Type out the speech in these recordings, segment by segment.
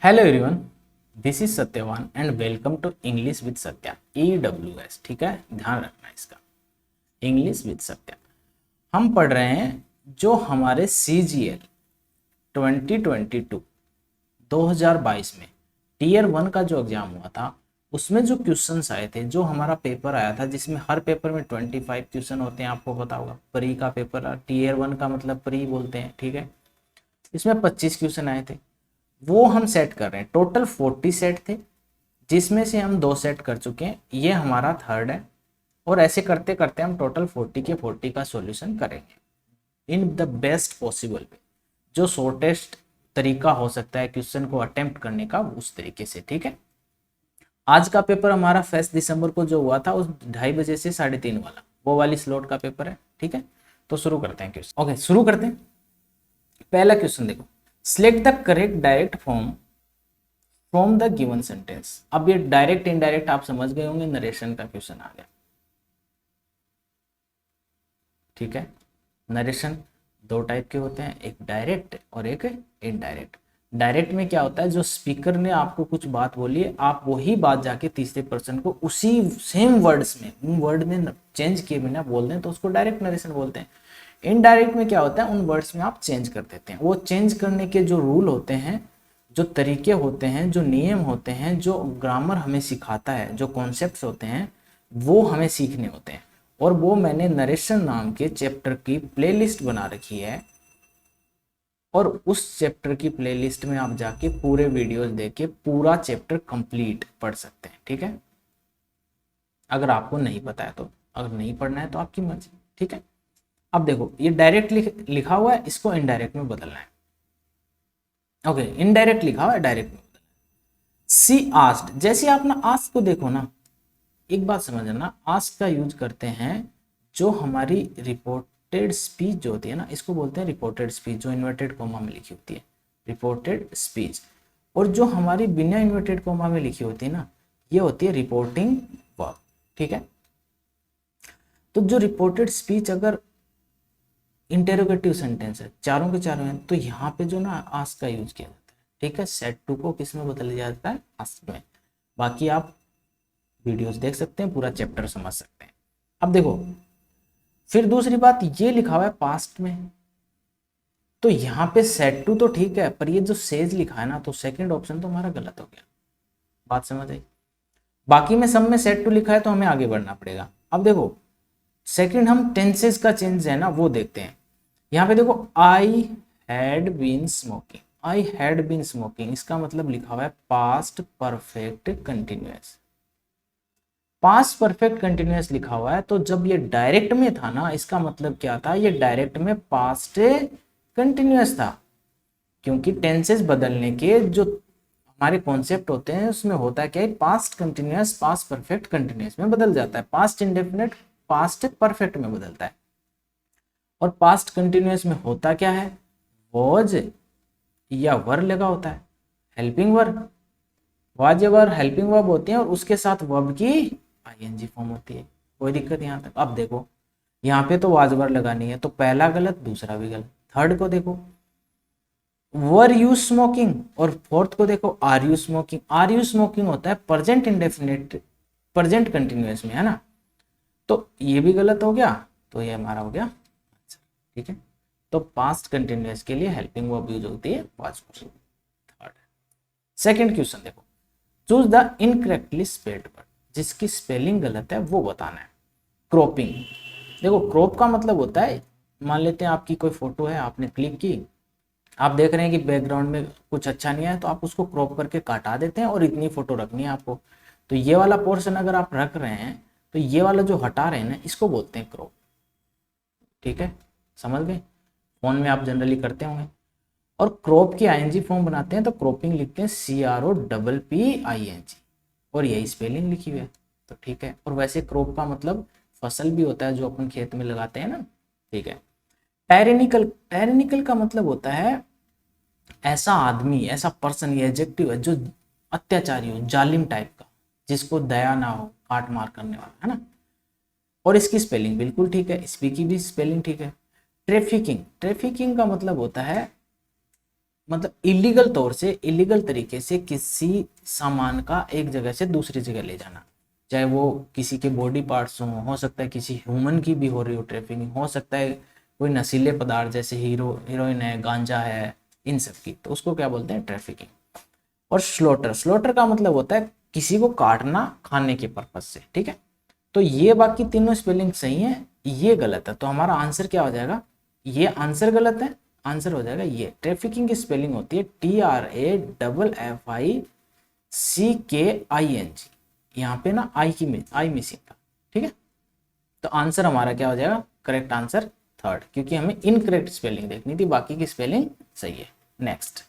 Hello everyone, this is Satyavan and welcome to English with Satya EWS। ठीक है, ध्यान रखना इसका। इंग्लिश विद सत्या हम पढ़ रहे हैं जो हमारे CGL 2022 2022 में टीयर 1 का जो एग्जाम हुआ था उसमें जो क्वेश्चंस आए थे, जो हमारा पेपर आया था जिसमें हर पेपर में 25 क्वेश्चन होते हैं। आपको पता होगा प्री का पेपर, टीयर 1 का मतलब प्री बोलते हैं। ठीक है, इसमें 25 क्वेश्चन आए थे, वो हम सेट कर रहे हैं। टोटल 40 सेट थे जिसमें से हम 2 सेट कर चुके हैं, ये हमारा थर्ड है। और ऐसे करते करते हम टोटल 40 के 40 का सॉल्यूशन करेंगे in the best possible way, जो शॉर्टेस्ट तरीका हो सकता है क्वेश्चन को अटेम्प्ट करने का, उस तरीके से। ठीक है, आज का पेपर हमारा 1 दिसंबर को जो हुआ था उस 2:30 बजे से 3:30 वाला, वो वाली स्लॉट का पेपर है। ठीक है, तो शुरू करते हैं क्वेश्चन। ओके, शुरू करते हैं। पहला क्वेश्चन देखो, select the correct direct form from the given sentence. अब ये डायरेक्ट इनडायरेक्ट आप समझ गए होंगे, नरेशन का क्वेश्चन आ गया। ठीक है, नरेशन 2 टाइप के होते हैं, एक डायरेक्ट और एक इनडायरेक्ट। डायरेक्ट में क्या होता है, जो स्पीकर ने आपको कुछ बात बोली है, आप वही बात जाके तीसरे पर्सन को उसी सेम वर्ड्स में, उन वर्ड में चेंज किए बिना बोल दें तो उसको डायरेक्ट नरेशन बोलते हैं। इनडायरेक्ट में क्या होता है, उन वर्ड्स में आप चेंज कर देते हैं। वो चेंज करने के जो रूल होते हैं, जो तरीके होते हैं, जो नियम होते हैं, जो ग्रामर हमें सिखाता है, जो कॉन्सेप्ट्स होते हैं, वो हमें सीखने होते हैं। और वो मैंने नरेशन नाम के चैप्टर की प्लेलिस्ट बना रखी है, और उस चैप्टर की प्लेलिस्ट में आप जाके पूरे वीडियोस देख के पूरा चैप्टर कंप्लीट पढ़ सकते हैं। ठीक है, अगर आपको नहीं पता है तो, अगर नहीं पढ़ना है तो आपकी मर्जी। ठीक है, अब देखो ये डायरेक्ट लिखा हुआ है, इसको इनडायरेक्ट में बदलना है। ओके, इनडायरेक्ट लिखा हुआ है, डायरेक्ट में बदलना है। सी आस्क्ड, जैसे आप ना आस्क को देखो ना, एक बात समझना, आस्क का यूज करते हैं जो हमारी रिपोर्टेड स्पीच जो होती है ना, इसको बोलते हैं रिपोर्टेड स्पीच, जो इन्वर्टेड कॉमा में लिखी होती है, रिपोर्टेड स्पीच। और जो हमारी बिना इन्वर्टेड कॉमा में लिखी होती है ना, ये होती है रिपोर्टिंग वर्ब। ठीक है, तो जो रिपोर्टेड स्पीच अगर इंटेरोगेटिव सेंटेंस है, चारों के चारों हैं, तो यहाँ पे जो ना आस्क का यूज किया जाता है। ठीक है, सेट टू को किस में बदल दिया जाता है, आस्क में। बाकी आप वीडियोस देख सकते हैं, पूरा चैप्टर समझ सकते हैं। अब देखो, फिर दूसरी बात, ये लिखा हुआ है पास्ट में, तो यहाँ पे सेट टू तो ठीक है, पर ये जो सेज लिखा है ना, तो सेकंड ऑप्शन तो हमारा गलत हो गया। बात समझ आई? बाकी में सब में सेट टू लिखा है, तो हमें आगे बढ़ना पड़ेगा। अब देखो, सेकंड हम टेंसेस का चेंज है ना वो देखते हैं। यहाँ पे देखो, I had been smoking, I had been smoking, इसका मतलब लिखा हुआ है past perfect continuous. Past perfect continuous लिखा हुआ है, तो जब ये डायरेक्ट में था ना, इसका मतलब क्या था, ये डायरेक्ट में पास्ट कंटिन्यूअस था। क्योंकि टेंसेस बदलने के जो हमारे कॉन्सेप्ट होते हैं उसमें होता है क्या है, past continuous past perfect continuous में बदल जाता है, पास्ट इंडेफिनिट पास्ट परफेक्ट में बदलता है। और पास्ट कंटिन्यूअस में होता क्या है, वॉज या वर लगा होता है, helping verb, was were helping verb होती है, और उसके साथ वर्ब की आईएनजी फॉर्म होती है। कोई दिक्कत यहाँ तक? अब देखो, यहाँ पे तो वाज वर लगानी है, तो पहला गलत, दूसरा भी गलत। थर्ड को देखो, वर यू स्मोकिंग, और फोर्थ को देखो, are you smoking. Are you smoking होता है प्रेजेंट इंडेफिनिट प्रेजेंट कंटिन्यूअस में, है ना, तो ये भी गलत हो गया, तो ये हमारा हो गया। ठीक है, तो पास्ट कंटिन्यूअस के लिए हेल्पिंग वर्ब यूज होती है was were. Third. Second question देखो, choose the incorrectly spelled word, जिसकी स्पेलिंग गलत है वो बताना है। क्रॉपिंग, देखो क्रॉप का मतलब होता है, मान लेते हैं आपकी कोई फोटो है, आपने क्लिक की, आप देख रहे हैं कि बैकग्राउंड में कुछ अच्छा नहीं है, तो आप उसको क्रॉप करके काटा देते हैं और इतनी फोटो रखनी है आपको। तो ये वाला पोर्शन अगर आप रख रहे हैं, तो ये वाला जो हटा रहे हैं ना, इसको बोलते हैं क्रॉप। ठीक है, समझ गए? फोन में आप जनरली करते होंगे। और क्रॉप की आईएनजी फॉर्म बनाते हैं तो क्रॉपिंग लिखते हैं CROPPING, और यही स्पेलिंग लिखी हुई है, तो ठीक है। और वैसे क्रॉप का मतलब फसल भी होता है जो अपन खेत में लगाते हैं ना। ठीक है, टायरेनिकल, टायरेनिकल का मतलब होता है ऐसा आदमी, ऐसा पर्सन, ये एडजेक्टिव है जो अत्याचारी हो, जालिम टाइप का, जिसको दया ना हो, काट मार करने वाला, है ना। और इसकी स्पेलिंग बिल्कुल ठीक है, इसकी भी स्पेलिंग ठीक है। ट्रैफिकिंग, ट्रैफिकिंग का मतलब होता है मतलब इलीगल तौर से, इलीगल तरीके से किसी सामान का एक जगह से दूसरी जगह ले जाना, चाहे वो किसी के बॉडी पार्ट्स हो सकता है किसी ह्यूमन की भी हो रही हो ट्रैफिकिंग, हो सकता है कोई नशीले पदार्थ जैसे हीरोइन है, गांजा है, इन सब की, तो उसको क्या बोलते हैं, ट्रैफिकिंग। और स्लॉटर, स्लॉटर का मतलब होता है किसी को काटना खाने के पर्पज से, ठीक है। तो ये बाकी तीनों स्पेलिंग सही है, ये गलत है, तो हमारा आंसर क्या हो जाएगा, ये आंसर गलत है, आंसर हो जाएगा ये। ट्रैफिकिंग की स्पेलिंग होती है TRAFFICKING, यहाँ पे ना आई मिसिंग था, ठीक है। तो आंसर हमारा क्या हो जाएगा, करेक्ट आंसर थर्ड, क्योंकि हमें इनकरेक्ट स्पेलिंग देखनी थी, बाकी की स्पेलिंग सही है। Next,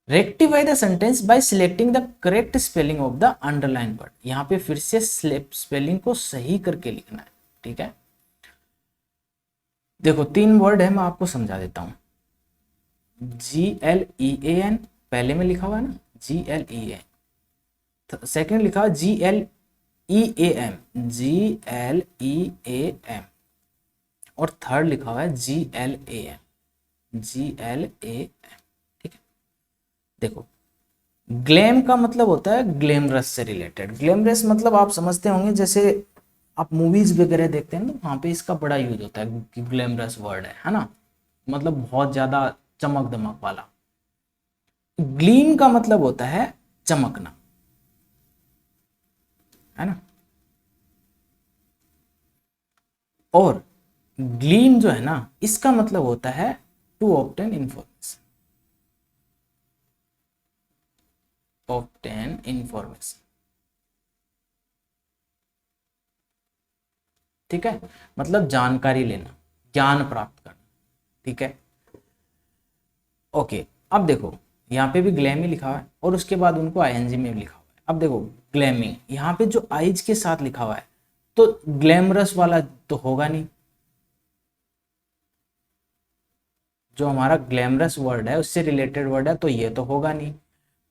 rectify the sentence by selecting the correct spelling of the underline word. यहाँ पे फिर से स्पेलिंग को सही करके लिखना है, ठीक है। देखो 3 वर्ड है, मैं आपको समझा देता हूं। GLEAN पहले में लिखा हुआ है ना, GLEAN। सेकंड लिखा हुआ GLEAM, और थर्ड लिखा हुआ है GLAM। ठीक है। देखो ग्लैम का मतलब होता है ग्लैमरस से रिलेटेड। ग्लैमरस मतलब आप समझते होंगे, जैसे आप मूवीज वगैरह देखते हैं ना, वहाँ पे इसका बड़ा यूज होता है कि ग्लैमरस वर्ड है ना, मतलब बहुत ज्यादा चमक दमक वाला। ग्लीम का मतलब होता है चमकना, है ना। और ग्लीम जो है ना, इसका मतलब होता है to obtain information, obtain information, ठीक है, मतलब जानकारी लेना, ज्ञान प्राप्त करना, ठीक है। ओके, अब देखो यहाँ पे भी ग्लैमी लिखा हुआ है और उसके बाद उनको आईएनजी में भी लिखा हुआ है। अब देखो ग्लैमी यहाँ पे जो आइज के साथ लिखा हुआ है, तो ग्लैमरस वाला तो होगा नहीं, जो हमारा ग्लैमरस वर्ड है उससे रिलेटेड वर्ड है, तो ये तो होगा नहीं।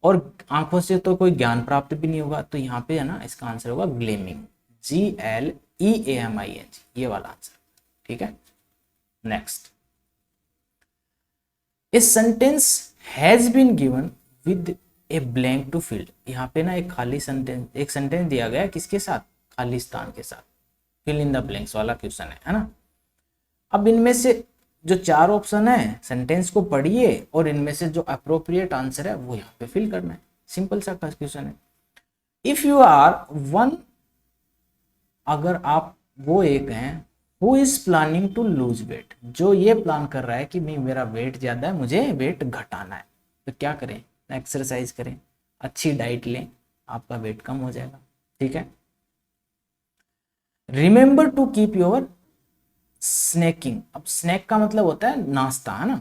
और आंखों से तो कोई ज्ञान प्राप्त भी नहीं होगा, तो यहाँ पे है ना इसका आंसर होगा ग्लेमिंग, GLEAMING, ये वाला आंसर, ठीक है। Next, a sentence has been given with a blank to fill. यहाँ पे ना एक खाली सेंटेंस, एक सेंटेंस दिया गया है किसके साथ, खाली स्थान के साथ, फिल इन द ब्लैंक्स वाला क्वेश्चन है ना। अब इनमें से जो 4 ऑप्शन है, सेंटेंस को पढ़िए और इनमें से जो अप्रोप्रिएट आंसर है वो यहाँ पे फिल करना है, सिंपल सा क्वेश्चन है। इफ यू आर वन, अगर आप वो एक हैं who is planning to lose weight, जो ये प्लान कर रहा है कि नहीं मेरा वेट ज्यादा है, मुझे वेट घटाना है, तो क्या करें, एक्सरसाइज करें, अच्छी डाइट लें, आपका वेट कम हो जाएगा, ठीक है। Remember to keep your snacking. अब स्नैक का मतलब होता है नाश्ता, है ना।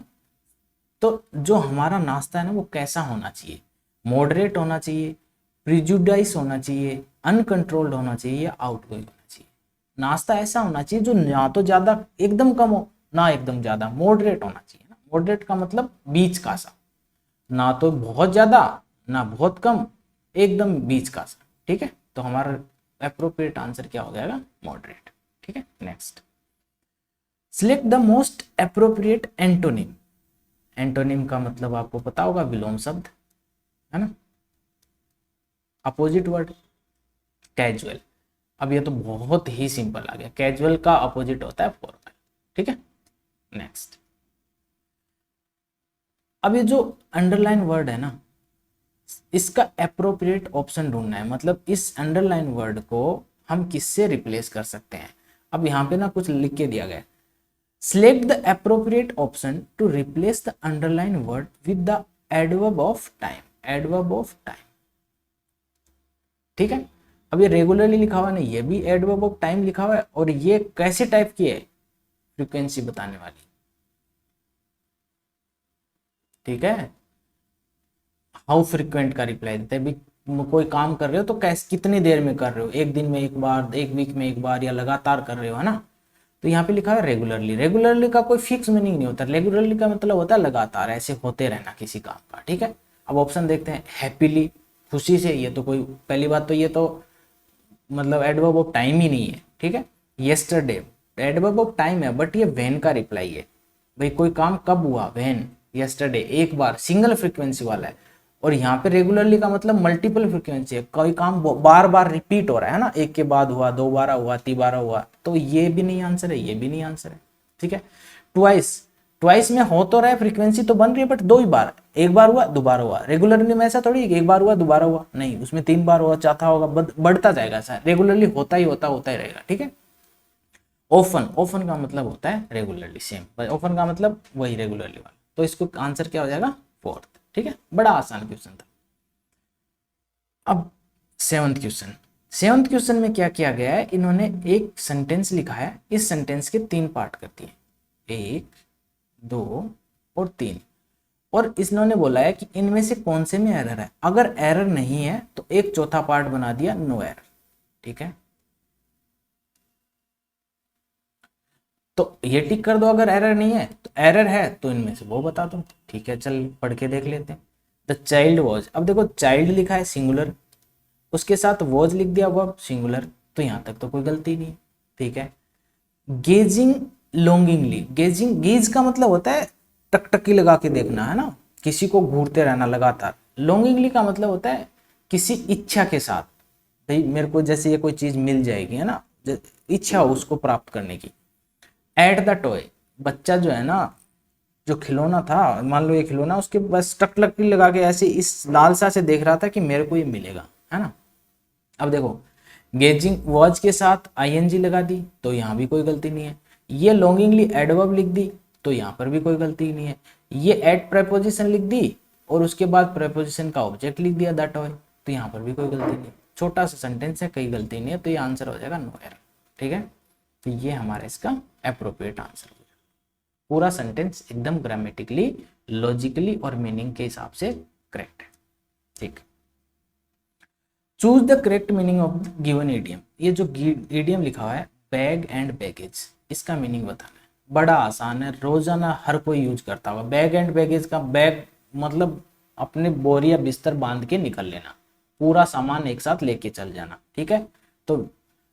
तो जो हमारा नाश्ता है ना वो कैसा होना चाहिए, मॉडरेट होना चाहिए, प्रिजुडाइस होना चाहिए, अनकंट्रोल्ड होना चाहिए, या आउटगोइंग होना चाहिए। नाश्ता ऐसा होना चाहिए जो ना तो ज्यादा एकदम कम हो ना एकदम ज्यादा, मॉडरेट होना चाहिए ना। मॉडरेट का मतलब बीच का सा, ना तो बहुत ज्यादा ना बहुत कम, एकदम बीच का सा, ठीक है। तो हमारा अप्रोप्रिएट आंसर क्या हो जाएगा, मॉडरेट, ठीक है। Next, select the most appropriate antonym. Antonym का मतलब आपको पता होगा, विलोम शब्द, है ना, अपोजिट वर्ड, कैजुअल। अब ये तो बहुत ही सिंपल आ गया, कैजुअल का अपोजिट होता है फॉर्मल, ठीक है। नेक्स्ट, अब ये जो अंडरलाइन वर्ड है ना, इसका अप्रोप्रिएट ऑप्शन ढूंढना है, मतलब इस अंडरलाइन वर्ड को हम किससे रिप्लेस कर सकते हैं। अब यहाँ पे ना कुछ लिख के दिया गया, select the appropriate option to replace the underlined word with the adverb of time, adverb of time, ठीक है। अब ये रेगुलरली लिखा हुआ नहीं, ये भी adverb of time लिखा हुआ है, और ये कैसे टाइप की है, फ्रीक्वेंसी बताने वाली, ठीक है। हाउ फ्रीक्वेंट का रिप्लाई देते हैं, कोई काम कर रहे हो तो कैसे कितनी देर में कर रहे हो, एक दिन में एक बार, एक वीक में एक बार, या लगातार कर रहे हो, है ना। तो यहाँ पे लिखा है रेगुलरली। रेगुलरली का कोई फिक्स मीनिंग नहीं होता, रेगुलरली का मतलब होता है लगातार ऐसे होते रहना किसी काम का, ठीक है। अब ऑप्शन देखते हैं, हैप्पीली, खुशी से, ये तो कोई, पहली बात तो ये तो मतलब एडवर्ब ऑफ टाइम ही नहीं है, ठीक है। येस्टरडे एडवर्ब ऑफ टाइम है, बट ये व्हेन का रिप्लाई है, भाई कोई काम कब हुआ, व्हेन, यस्टरडे एक बार, सिंगल फ्रीक्वेंसी वाला है। और यहाँ पे रेगुलरली का मतलब मल्टीपल फ्रीक्वेंसी है, कोई काम बार बार रिपीट हो रहा है ना, एक के बाद हुआ, दो बार हुआ, तीन बार हुआ, तो ये भी नहीं आंसर है, ये भी नहीं आंसर है। ठीक है, ट्वाइस, ट्वाइस में हो तो रहा है, फ्रीक्वेंसी तो बन रही है, बट दो ही बार, एक बार हुआ दोबारा हुआ। रेगुलरली में ऐसा थोड़ी एक बार हुआ दोबारा हुआ, नहीं, उसमें तीन बार हुआ, चौथा होगा, बढ़ता जाएगा ऐसा, रेगुलरली होता ही रहेगा। ठीक है, ओफन, ओफन का मतलब होता है रेगुलरली, सेम ओफन का मतलब वही रेगुलरली वाला, तो इसको आंसर क्या हो जाएगा, फोर्थ। ठीक है, बड़ा आसान क्वेश्चन था। अब सेवंथ क्वेश्चन, सेवंथ क्वेश्चन में क्या किया गया है, इन्होंने एक सेंटेंस लिखा है, इस सेंटेंस के तीन पार्ट कर दिए, एक, दो और तीन, और इन्होंने बोला है कि इनमें से कौन से में एरर है। अगर एरर नहीं है तो एक चौथा पार्ट बना दिया नो एरर। ठीक है, तो ये टिक कर दो अगर एरर नहीं है, तो एरर है तो इनमें से वो बता दो। ठीक है, चल पढ़ के देख लेते हैं। द चाइल्ड वॉज, अब देखो चाइल्ड लिखा है सिंगुलर, उसके साथ वॉज लिख दिया वर्ब सिंगुलर, तो यहां तक तो कोई गलती नहीं। ठीक है, गेजिंग लॉन्गिंगली, गेजिंग, गेज का मतलब होता है टकटकी लगा के देखना, है ना, किसी को घूरते रहना लगातार। लॉन्गिंगली का मतलब होता है किसी इच्छा के साथ, भाई मेरे को जैसे ये कोई चीज मिल जाएगी, है ना, इच्छा हो उसको प्राप्त करने की। एट द टॉय, बच्चा जो है ना, जो खिलौना था, मान लो ये खिलौना, उसके बस टकटकी लगा के ऐसे इस लालसा से देख रहा था कि मेरे को ये मिलेगा, है ना। अब देखो, गेजिंग वॉच के साथ आईएनजी लगा दी तो यहाँ भी कोई गलती नहीं है। ये लॉन्गिंगली एडवर्ब लिख दी तो यहाँ पर भी कोई गलती नहीं है। ये एट प्रेपोजिशन लिख दी और उसके बाद प्रेपोजिशन का ऑब्जेक्ट लिख दिया दैट टॉय, तो यहाँ पर भी कोई गलती नहीं। छोटा सा सेंटेंस है, कई गलती नहीं है, तो ये आंसर हो जाएगा नो एरर। ठीक है, तो ये हमारा इसका अप्रोप्रिएट आंसर हो जाएगा। पूरा सेंटेंस एकदम ग्रामेटिकली, लॉजिकली और मीनिंग के हिसाब से करेक्ट है। ठीक, choose the correct meaning of given idiom. ये जो ईडियम लिखा हुआ है बैग एंड बैगेज, इसका मीनिंग बताना है। बड़ा आसान है, रोजाना हर कोई यूज करता होगा। बैग एंड बैगेज का बैग मतलब अपने बोरी या बिस्तर बांध के निकल लेना, पूरा सामान एक साथ लेके चल जाना। ठीक है, तो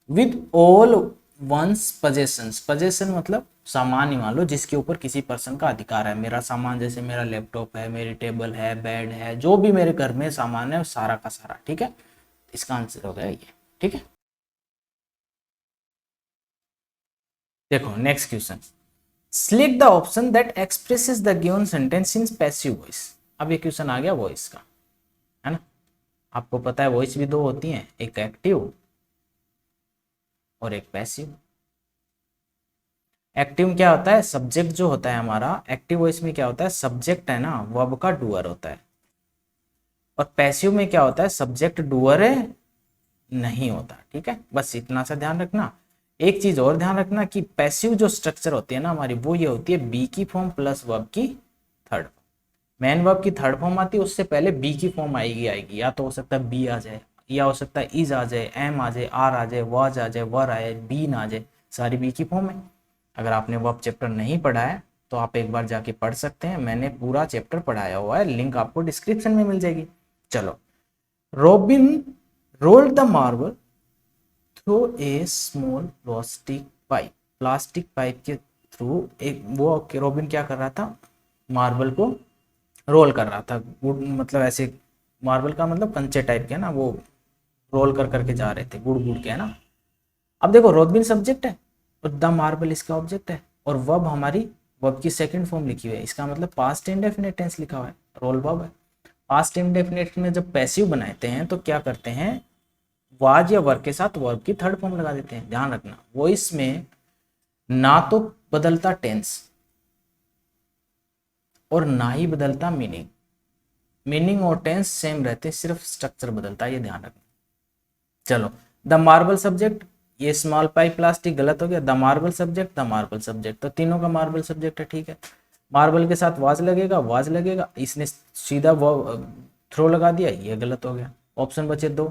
with all once possessions, possession मतलब सामान ही मान लो जिसके ऊपर किसी पर्सन का अधिकार है। मेरा सामान जैसे मेरा लैपटॉप है, मेरी टेबल है, बेड है, जो भी मेरे घर में सामान है सारा का सारा। ठीक है, इसका आंसर हो गया ये। ठीक है, देखो next question, select the option that expresses the given sentence in passive voice. अब ये क्वेश्चन आ गया वॉइस का, है ना। आपको पता है वॉइस भी दो होती हैं, एक एक्टिव और एक पैसिव। एक्टिव क्या होता है, सब्जेक्ट जो होता है हमारा, एक्टिव वॉइस में क्या होता है, सब्जेक्ट है ना वर्ब का डूअर होता है। और पैसिव में क्या होता है, सब्जेक्ट डूअर है नहीं होता। ठीक है, बस इतना सा ध्यान रखना। एक चीज और ध्यान रखना कि पैसिव जो स्ट्रक्चर होती है ना हमारी, वो ये होती है बी की फॉर्म प्लस वर्ब की थर्ड। मेन वर्ब की थर्ड फॉर्म आती है, उससे पहले बी की फॉर्म आएगी। या तो हो सकता है बी आ जाए, या हो सकता है इज आ जाए, एम आ जाए, आर आ जाए, वाज आ जाए, वर आए, बीन आ जाए, सारी बी की फॉर्म है। अगर आपने वर्ब चैप्टर नहीं पढ़ा है तो आप एक बार जाके पढ़ सकते हैं, मैंने पूरा चैप्टर पढ़ाया हुआ है, लिंक आपको डिस्क्रिप्शन में मिल जाएगी। चलो, robin rolled the marble through a small plastic pipe के थ्रू एक वो रॉबिन क्या कर रहा था, मार्बल को रोल कर रहा था। गुड़ मतलब ऐसे, मार्बल का मतलब कंचे टाइप के ना, वो रोल कर करके जा रहे थे गुड़ गुड़ के, है ना। अब देखो रॉबिन सब्जेक्ट है और द मार्बल इसका ऑब्जेक्ट है, और वर्ब हमारी वर्ब की सेकंड फॉर्म लिखी हुई है, इसका मतलब पास्ट इंडेफिनिट टेंस लिखा हुआ है, रोल वर्ब है। पास्ट इंडेफिनिट में जब पैसिव बनाते हैं तो क्या करते हैं, वाज या वर्ब के साथ वर्ब की थर्ड फॉर्म लगा देते हैं। ध्यान रखना, वॉइस में ना तो बदलता टेंस और ना ही बदलता मीनिंग, मीनिंग और टेंस सेम रहते हैं, सिर्फ स्ट्रक्चर बदलता है, ये ध्यान रखना। चलो, द मार्बल सब्जेक्ट, ये स्मॉल पाइप प्लास्टिक गलत हो गया, the marble subject, the marble subject, तो तीनों का मार्बल सब्जेक्ट है। ठीक है, मार्बल के साथ वाज लगेगा, वाज लगेगा, इसने सीधा थ्रो लगा दिया, ये गलत हो गया। ऑप्शन बचे दो,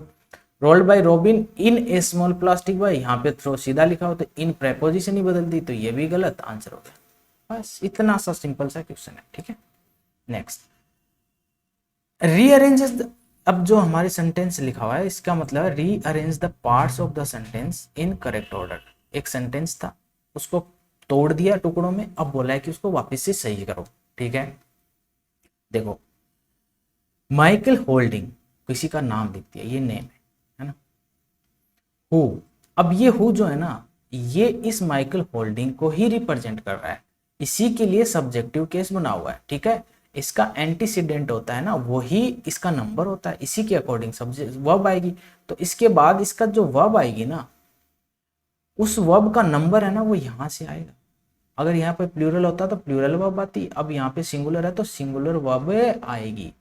rolled by Robin in a small plastic by, यहाँ पे थ्रो सीधा लिखा हो तो इन प्रेपोजिशन ही बदल दी, तो ये भी गलत आंसर हो गया। बस इतना सा सिंपल सा क्वेश्चन है। ठीक है, नेक्स्ट, रीअरेंज। अब जो हमारे सेंटेंस लिखा हुआ है इसका मतलब rearrange the parts of the sentence in correct order. एक सेंटेंस था, उसको तोड़ दिया टुकड़ों में, अब बोला है कि उसको वापस से सही करो। ठीक है, देखो माइकल होल्डिंग किसी का नाम लिखती है, ये नेम है ना। हु, अब ये हु जो है ना, ये इस माइकल होल्डिंग को ही रिप्रेजेंट कर रहा है, इसी के लिए सब्जेक्टिव केस बना हुआ है, ठीक है। इसका एंटीसीडेंट होता है ना, वही इसका नंबर होता है, इसी के अकॉर्डिंग सब्जेक्ट वर्ब आएगी। तो इसके बाद इसका जो वर्ब आएगी ना, उस वर्ब का नंबर है ना वो यहां से आएगा। अगर यहाँ पे प्लूरल होता तो प्लूरल वर्ब आती, अब यहाँ पे सिंगुलर है तो सिंगुलर वर्ब आएगी।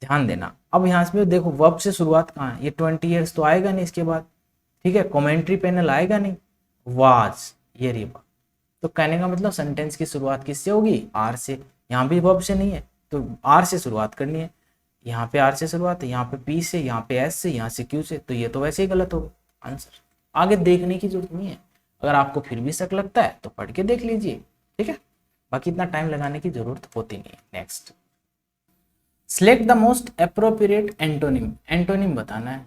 ध्यान देना, अब यहाँ पे देखो वर्ब से शुरुआत कहाँ है, ये 20 ईयर्स तो आएगा नहीं इसके बाद, ठीक है। कमेंट्री पैनल आएगा नहीं, वाज ये रही बात। तो कहने का मतलब सेंटेंस की शुरुआत किससे होगी, आर से। यहाँ भी वर्ब से नहीं है तो आर से शुरुआत करनी है, यहाँ पे आर से शुरुआत है, यहाँ पे पी से, यहाँ पे एस से, यहाँ से क्यू से, तो ये तो वैसे ही गलत होगा आंसर। आगे देखने की जरूरत नहीं है, अगर आपको फिर भी शक लगता है तो पढ़ के देख लीजिए, ठीक है। बाकी इतना टाइम लगाने की जरूरत होती नहीं है। Next, select the most appropriate antonym. Antonym बताना है,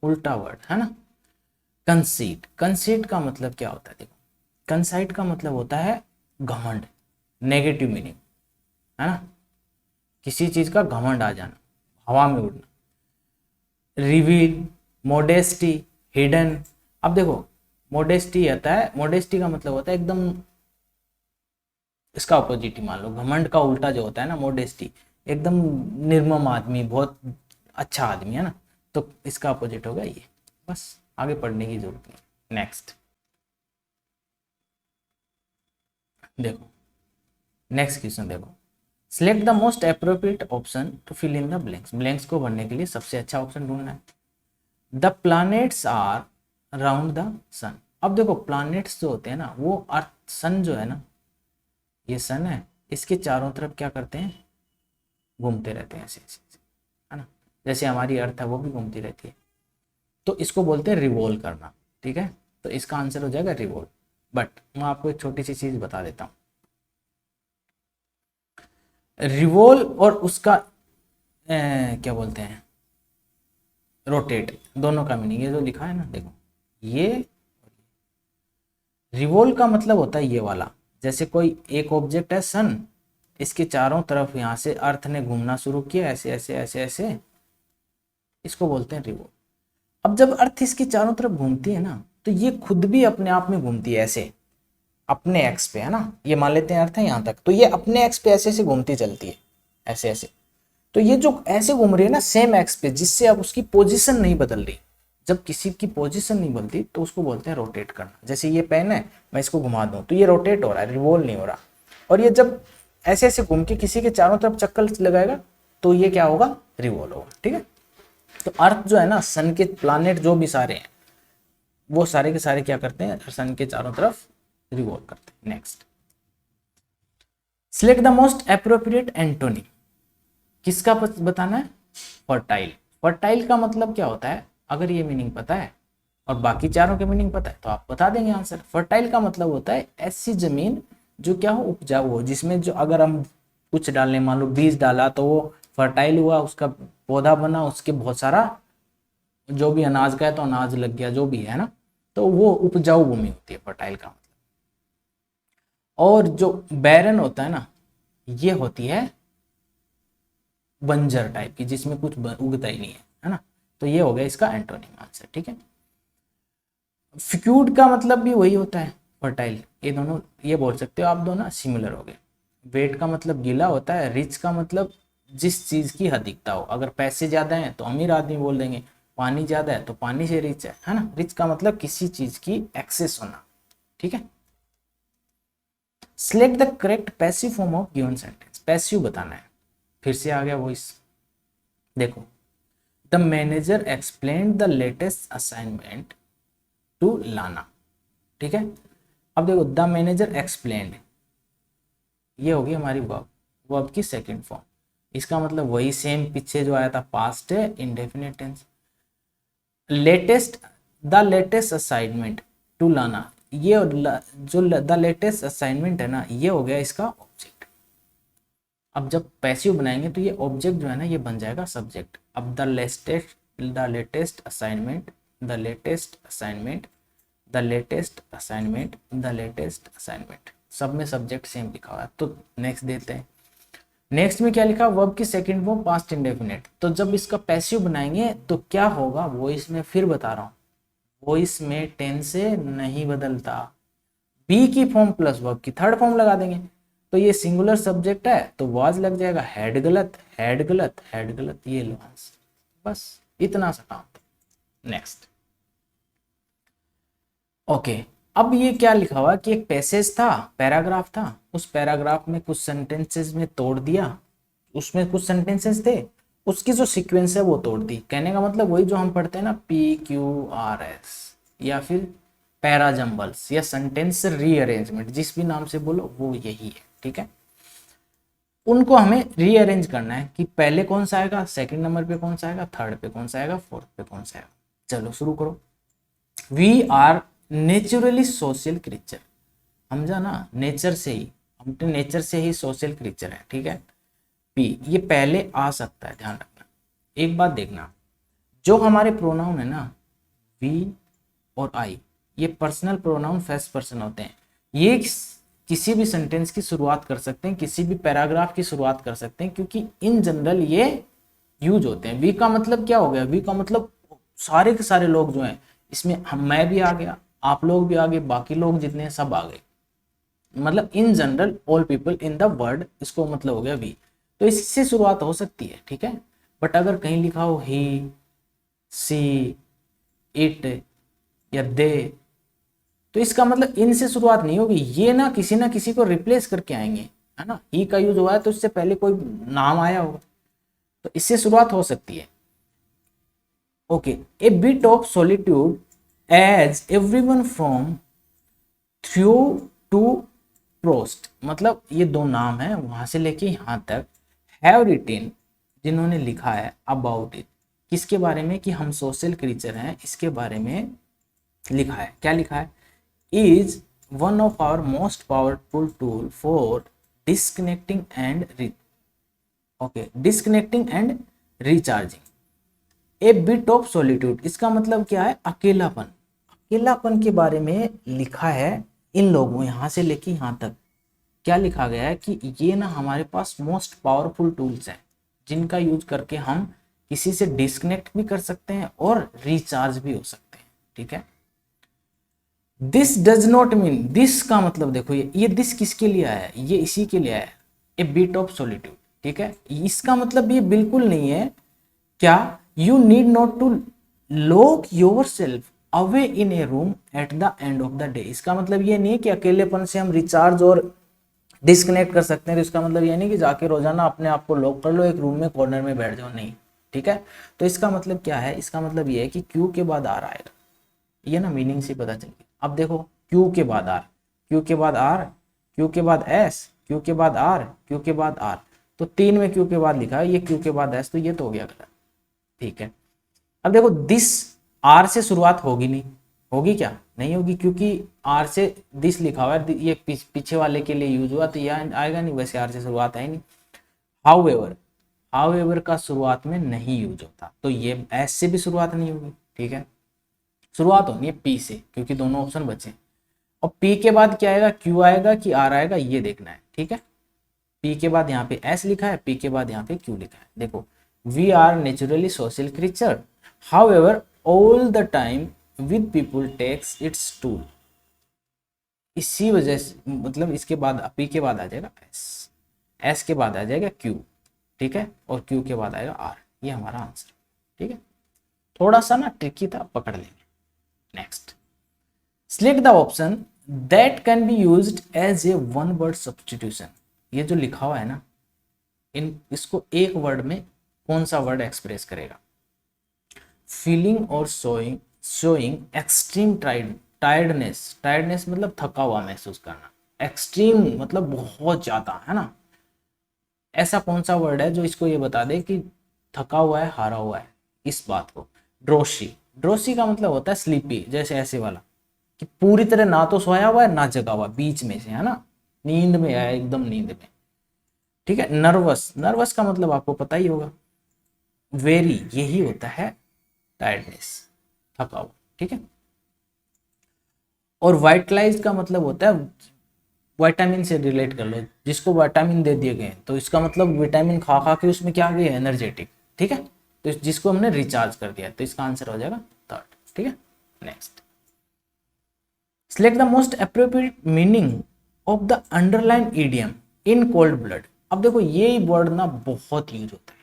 उल्टा वर्ड है ना। कंसीट, कंसीट का मतलब क्या होता है, देखो कंसाइट का मतलब होता है घमंड, नेगेटिव मीनिंग है ना, किसी चीज का घमंड आ जाना, हवा में उड़ना। Reveal, modesty, hidden. अब देखो मोडेस्टी आता है, मोडेस्टी का मतलब होता है एकदम, इसका अपोजिट ही मान लो, घमंड का उल्टा जो होता है ना मोडेस्टी, एकदम निर्मम आदमी, बहुत अच्छा आदमी है ना, तो इसका अपोजिट होगा ये। बस आगे पढ़ने की जरूरत नहीं। नेक्स्ट देखो, नेक्स्ट क्वेश्चन देखो, select the most appropriate option to fill in the blanks. Blanks को भरने के लिए सबसे अच्छा ऑप्शन ढूंढना है। The planets are around the sun. अब देखो प्लैनेट्स जो होते हैं ना, वो अर्थ, सन जो है ना, ये सन है, इसके चारों तरफ क्या करते हैं, घूमते रहते हैं ऐसे ऐसे ऐसे, है ना। जैसे हमारी अर्थ है वो भी घूमती रहती है, तो इसको बोलते हैं रिवॉल्व करना, ठीक है। तो इसका आंसर हो जाएगा रिवॉल्व। बट मैं आपको एक छोटी सी चीज बता देता हूँ, रिवॉल्व और उसका क्या बोलते हैं, रोटेट, दोनों का मीनिंग ये जो लिखा है ना, देखो ये रिवॉल्व का मतलब होता है ये वाला, जैसे कोई एक ऑब्जेक्ट है सन, इसके चारों तरफ यहाँ से अर्थ ने घूमना शुरू किया ऐसे ऐसे ऐसे ऐसे, इसको बोलते हैं रिवॉल्व। अब जब अर्थ इसके चारों तरफ घूमती है ना, तो ये खुद भी अपने आप में घूमती है ऐसे, अपने एक्स पे है ना, ये मान लेते हैं अर्थ है यहाँ तक, तो ये अपने एक्स पे ऐसे ऐसे घूमती चलती है ऐसे ऐसे। तो ये जो ऐसे घूम रही है ना सेम एक्स पे, जिससे अब उसकी पोजीशन नहीं बदल रही, जब किसी की पोजीशन नहीं बदलती तो उसको बोलते हैं रोटेट करना। जैसे ये पेन है, मैं इसको घुमा दूं तो ये रोटेट हो रहा है, रिवॉल्व नहीं हो रहा। और ये जब ऐसे ऐसे घूम के किसी के चारों तरफ चक्कर लगाएगा तो ये क्या होगा, रिवॉल्व होगा, ठीक है। तो अर्थ जो है ना, सन के प्लानेट जो भी सारे हैं, वो सारे के सारे क्या करते हैं, सन के चारों तरफ रिवॉल्व करते हैं। Next, select the most appropriate antonym. किसका बताना है, फर्टाइल। फर्टाइल का मतलब क्या होता है, अगर ये मीनिंग पता है और बाकी चारों के मीनिंग पता है तो आप बता देंगे आंसर। फर्टाइल का मतलब होता है ऐसी जमीन जो क्या हो, उपजाऊ हो, जिसमें जो अगर हम कुछ डालने, मान लो बीज डाला तो वो फर्टाइल हुआ, उसका पौधा बना, उसके बहुत सारा जो भी अनाज का है तो अनाज लग गया, जो भी है ना, तो वो उपजाऊ भूमि होती है फर्टाइल का मतलब। और जो बैरन होता है ना, ये होती है बंजर टाइप की, जिसमें कुछ उगता ही नहीं है ना। तो ये हो गया इसका एंटोनिम आंसर, ठीक है। फ्यूड का मतलब भी वही होता है, फर्टाइल, ये दोनों ये बोल सकते हो आप, दोनों सिमिलर हो गए। वेट का मतलब गीला होता है, रिच का मतलब जिस चीज की अधिकता हो, अगर पैसे ज्यादा हैं तो अमीर आदमी बोल देंगे, पानी ज्यादा है तो पानी से रिच है ना। रिच का मतलब किसी चीज की एक्सेस होना, ठीक है। Select the correct passive form of given sentence. पैसिव बताना है, फिर से आ गया वॉइस। देखो, the manager explain the latest assignment to लाना, ठीक है। अब देखो द मैनेजर एक्सप्लेन, ये होगी हमारी वर्ब, वर्ब की सेकंड फॉर्म। इसका मतलब वही सेम पीछे जो आया था, पास्ट है, indefinite tense. Latest, the latest assignment to लाना, ये जो द लेटेस्ट असाइनमेंट है ना, ये हो गया इसका ऑब्जेक्ट। अब जब पैसिव बनाएंगे तो ये ऑब्जेक्ट जो है ना, ये बन जाएगा सब्जेक्ट। अब the latest assignment, the latest assignment, the latest assignment, the latest assignment, सब में सब्जेक्ट सेम लिखा हुआ है। तो नेक्स्ट देते हैं, नेक्स्ट में क्या लिखा, वर्ब की सेकंड फॉर्म पास्ट इंडेफिनिट। तो जब इसका पैसिव बनाएंगे तो क्या होगा, वो इसमें फिर बता रहा हूँ, वो इसमें टेंस से नहीं बदलता। बी की फॉर्म प्लस वर्ब की थर्ड फॉर्म लगा देंगे, तो ये सिंगुलर सब्जेक्ट है तो वाज लग जाएगा, हैड गलत, हैड गलत, हैड गलत, ये लो आंसर। बस इतना सा काम था। नेक्स्ट, ओके, अब ये क्या लिखा हुआ कि एक पैसेज था, पैराग्राफ था, उस पैराग्राफ में कुछ सेंटेंसेस में तोड़ दिया, उसमें कुछ सेंटेंसेस थे, उसकी जो सीक्वेंस है वो तोड़ दी। कहने का मतलब वही जो हम पढ़ते हैं ना, PQRS, या फिर पैराजम्बल्स, या सेंटेंस रीअरेंजमेंट, जिस भी नाम से बोलो वो यही है, ठीक है। उनको हमें रीअरेंज करना है कि पहले कौन सा आएगा, सेकंड नंबर पे कौन सा आएगा, थर्ड पे कौन सा आएगा, फोर्थ पे कौन सा आएगा। चलो शुरू करो। We are naturally social creature, समझा ना, नेचर से ही, हम तो नेचर से ही सोशल क्रीचर है, ठीक है। पी ये पहले आ सकता है, ध्यान रखना। एक बात देखना, जो हमारे प्रोनाउन है ना, वी और आई, ये पर्सनल प्रोनाउन फर्स्ट पर्सन होते हैं। ये किसी भी सेंटेंस की शुरुआत कर सकते हैं, किसी भी पैराग्राफ की शुरुआत कर सकते हैं, क्योंकि इन जनरल ये यूज होते हैं। वी का मतलब क्या हो गया, वी का मतलब सारे के सारे लोग जो हैं, इसमें हम, मैं भी आ गया, आप लोग भी आ गए, बाकी लोग जितने सब आ गए, मतलब in general all people in the world, इसको मतलब हो गया वी। तो इससे शुरुआत हो सकती है, ठीक है। बट अगर कहीं लिखा हो ही, सी, इट या दे, तो इसका मतलब इन से शुरुआत नहीं होगी, ये ना किसी को रिप्लेस करके आएंगे, है ना। ही का यूज हुआ है तो इससे पहले कोई नाम आया होगा, तो इससे शुरुआत हो सकती है। Okay, a bit of solitude as everyone from through to Proust, मतलब ये दो नाम है, वहां से लेके यहां तक, हैव रिटेन, जिन्होंने लिखा है, अबाउट इट, किसके बारे में, कि हम सोशल क्रीचर हैं, इसके बारे में लिखा है। क्या लिखा है, is one of our most powerful tool for disconnecting and disconnecting and recharging. A bit of solitude, इसका मतलब क्या है, अकेलापन, अकेलापन के बारे में लिखा है इन लोगों, यहां से लेके यहां तक क्या लिखा गया है कि ये ना हमारे पास मोस्ट पावरफुल टूल्स हैं, जिनका यूज करके हम किसी से डिस्कनेक्ट भी कर सकते हैं और रिचार्ज भी हो सकते हैं, ठीक है। This does not mean, this का मतलब देखो, ये दिस किसके लिए आया है, ये इसी के लिए आया है, ए बिट ऑफ सॉलिट्यूड, ठीक है। इसका मतलब ये बिल्कुल नहीं है क्या, you need not to lock yourself away in a room at the end of the day. इसका मतलब ये नहीं है कि अकेलेपन से हम रिचार्ज और डिस्कनेक्ट कर सकते हैं, तो इसका मतलब ये नहीं कि जाके रोजाना अपने आप को लॉक कर लो, एक रूम में कॉर्नर में बैठ जाओ, नहीं, ठीक है। तो इसका मतलब क्या है, इसका मतलब ये है कि क्यू के बाद आर आएगा, ये ना मीनिंग से पता चल गया। अब देखो, क्यू के बाद आर, क्यू के बाद आर, क्यू के बाद एस, क्यू के बाद आर, क्यू के बाद आर, तो तीन में क्यू के बाद लिखा है, ये क्यू के बाद एस, तो ये तो हो गया गलत, ठीक है। अब देखो, दिस आर से शुरुआत होगी नहीं, होगी क्या, नहीं होगी, क्योंकि आर से दिस लिखा हुआ है, ये पीछे वाले के लिए यूज हुआ, तो यह आएगा नहीं, वैसे आर से शुरुआत है नहीं। हाउएवर, हाउएवर का शुरुआत में नहीं यूज होता, तो ये एस से भी शुरुआत नहीं होगी, ठीक है। शुरुआत होनी है पी से, क्योंकि दोनों ऑप्शन बचे, और पी के बाद क्या आएगा, क्यू आएगा कि आर आएगा, ये देखना है, ठीक है। पी के बाद यहाँ पे एस लिखा है, पी के बाद यहाँ पे क्यू लिखा है। देखो, we are naturally social creature, however all the time with people takes its tool, इसी वजह से, मतलब इसके बाद पी के बाद आ जाएगा एस, एस के बाद आ जाएगा क्यू, ठीक है, और क्यू के बाद आएगा आर, ये हमारा आंसर, ठीक है। थोड़ा सा ना ट्रिकी था, पकड़ लेंगे। Next, select the option that can be used as a one word substitution। ये जो लिखा हुआ है ना, इसको एक वर्ड में कौन सा वर्ड एक्सप्रेस करेगा, फीलिंग और शोइंग एक्सट्रीम टायर्डनेस, टायर्डनेस मतलब थका हुआ महसूस करना, एक्सट्रीम मतलब बहुत ज्यादा, है ना। ऐसा कौन सा वर्ड है जो इसको ये बता दे कि थका हुआ है, हारा हुआ है, इस बात को। ड्रोशी, ड्रोशी का मतलब होता है स्लीपी, जैसे ऐसे वाला कि पूरी तरह ना तो सोया हुआ है ना जगा हुआ, बीच में से, है ना, नींद में है, एकदम नींद में, ठीक है। नर्वस, नर्वस का मतलब आपको पता ही होगा, वेरी, यही होता है टायर्डनेस, थका हुआ, ठीक है। और वाइटलाइज का मतलब होता है विटामिन से रिलेट कर लो, जिसको विटामिन दे दिए गए तो इसका मतलब विटामिन खा खा के उसमें क्या आ गई, एनर्जेटिक, ठीक है। तो जिसको हमने रिचार्ज कर दिया, तो इसका आंसर हो जाएगा थर्ड, ठीक है। Next, select the most appropriate meaning of the underline idiom in cold blood. अब देखो ये वर्ड ना बहुत यूज होता है,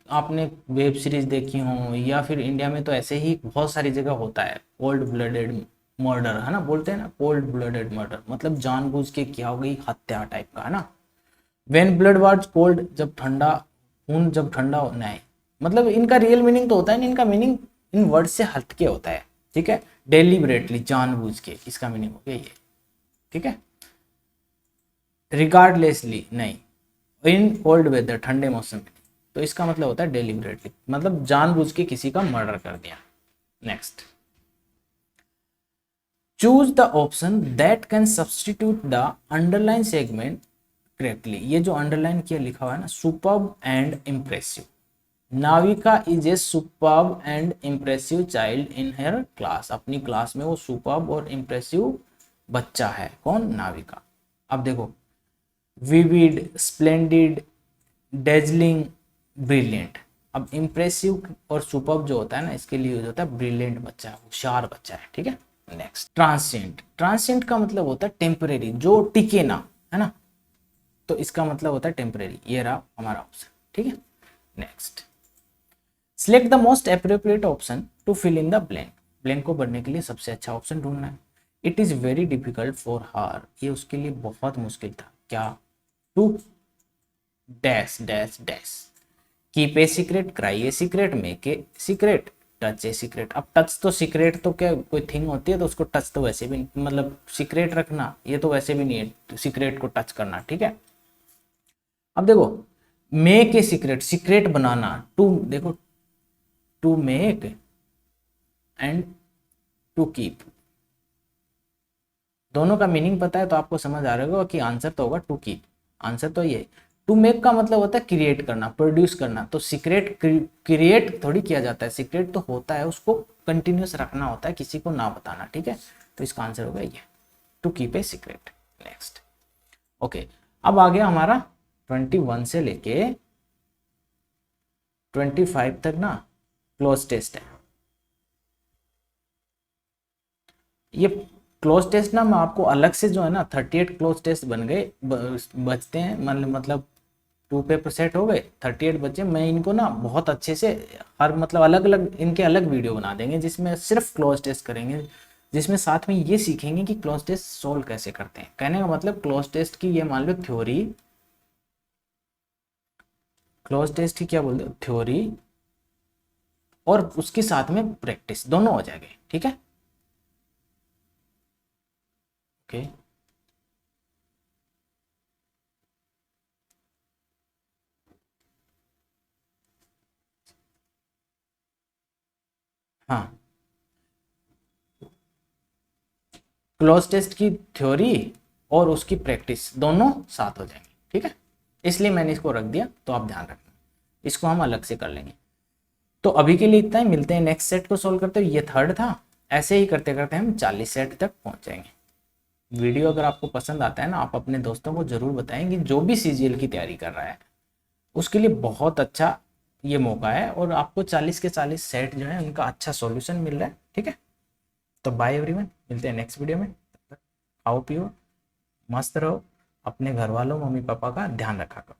आपने वेब सीरीज देखी हो या फिर इंडिया में तो ऐसे ही बहुत सारी जगह होता है, कोल्ड ब्लडेड मर्डर, है ना, बोलते हैं ना कोल्ड ब्लडेड मर्डर, मतलब जानबूझ के किया हो गई हत्या टाइप का, है ना। वेन ब्लड वाज कोल्ड, जब ठंडा, खून जब ठंडा होना है, मतलब इनका रियल मीनिंग तो होता है, इनका मीनिंग इन वर्ड से हटके होता है, ठीक है। डेलिबरेटली, जानबूझ के, इसका मीनिंग हो गया ये, ठीक है। रिगार्डलेसली नहीं, इन कोल्ड वेदर, ठंडे मौसम में, तो इसका मतलब होता है डेलिबरेटली, मतलब जानबूझ के किसी का मर्डर कर दिया। Next, choose the option that can substitute the underline segment correctly. ये जो अंडरलाइन किया लिखा हुआ है ना, superb and impressive, Navika is a superb and impressive child in her class, अपनी क्लास में वो सुपर्ब और इम्प्रेसिव बच्चा है, कौन, नाविका। अब देखो, विविड, स्प्लेंडिड, डेजलिंग, ब्रिलियंट। अब इम्प्रेसिव और सुपर्ब जो होता है ना, इसके लिए यूज होता है ब्रिलियंट बच्चा, होशियार बच्चा है, ठीक है। नेक्स्ट, ट्रांसिएंट, ट्रांसिएंट का मतलब होता है टेम्परेरी, जो टिके ना, है ना, तो इसका मतलब होता है टेम्परेरी, ये रहा हमारा ऑप्शन, ठीक है। Next, select the most appropriate option to fill in the blank, ब्लैंक को भरने के लिए सबसे अच्छा ऑप्शन ढूंढना है। It is very difficult for her, ये उसके लिए बहुत मुश्किल था, क्या, to dash dash dash, keep a secret, cry a secret, make a secret, touch a secret. अब टच तो सीक्रेट तो क्या कोई थिंग होती है, तो उसको टच तो वैसे भी, मतलब सीक्रेट रखना ये तो वैसे भी नहीं है सीक्रेट को टच करना, ठीक है। अब देखो, मेक ए सीक्रेट, सीक्रेट बनाना, टू देखो, to make and to keep, दोनों का मीनिंग पता है तो आपको समझ आ रहा होगा कि आंसर तो होगा टू कीप, आंसर तो ये। टू मेक का मतलब होता है क्रिएट करना, प्रोड्यूस करना, तो सीक्रेट क्रिएट थोड़ी किया जाता है, सीक्रेट तो होता है उसको कंटिन्यूस रखना होता है, किसी को ना बताना, ठीक है। तो इसका आंसर होगा ये, to keep a secret. Next, okay, अब आ गया हमारा 21 से लेके 25 तक ना क्लोज टेस्ट है। ये क्लोज टेस्ट ना मैं आपको अलग से जो है ना 38 क्लोज टेस्ट बन गए, बचते हैं, मतलब 2 पेपर सेट हो गए, 38 बचे, मैं इनको ना बहुत अच्छे से हर मतलब अलग अलग इनके अलग वीडियो बना देंगे जिसमें सिर्फ क्लोज टेस्ट करेंगे, जिसमें साथ में ये सीखेंगे कि क्लोज टेस्ट सोल्व कैसे करते हैं। कहने का मतलब क्लोज टेस्ट की ये मान लो थ्योरी, क्लोज टेस्ट की क्या बोलते हो, थ्योरी, और उसके साथ में प्रैक्टिस दोनों हो जाएंगे, ठीक है। ओके, हाँ, क्लोज टेस्ट की थ्योरी और उसकी प्रैक्टिस दोनों साथ हो जाएंगे, ठीक है। इसलिए मैंने इसको रख दिया, तो आप ध्यान रखना, इसको हम अलग से कर लेंगे। तो अभी के लिए इतना ही, मिलते हैं नेक्स्ट सेट को सोल्व करते हुए, ये थर्ड था, ऐसे ही करते करते हम 40 सेट तक पहुंच जाएंगे। वीडियो अगर आपको पसंद आता है ना, आप अपने दोस्तों को जरूर बताएं कि जो भी सीजीएल की तैयारी कर रहा है उसके लिए बहुत अच्छा ये मौका है, और आपको 40 के 40 सेट जो है उनका अच्छा सॉल्यूशन मिल रहा है, ठीक है। तो बाय एवरीवन, मिलते हैं नेक्स्ट वीडियो में, खाओ पियो, मस्त रहो, अपने घर वालों मम्मी पापा का ध्यान रखा करो।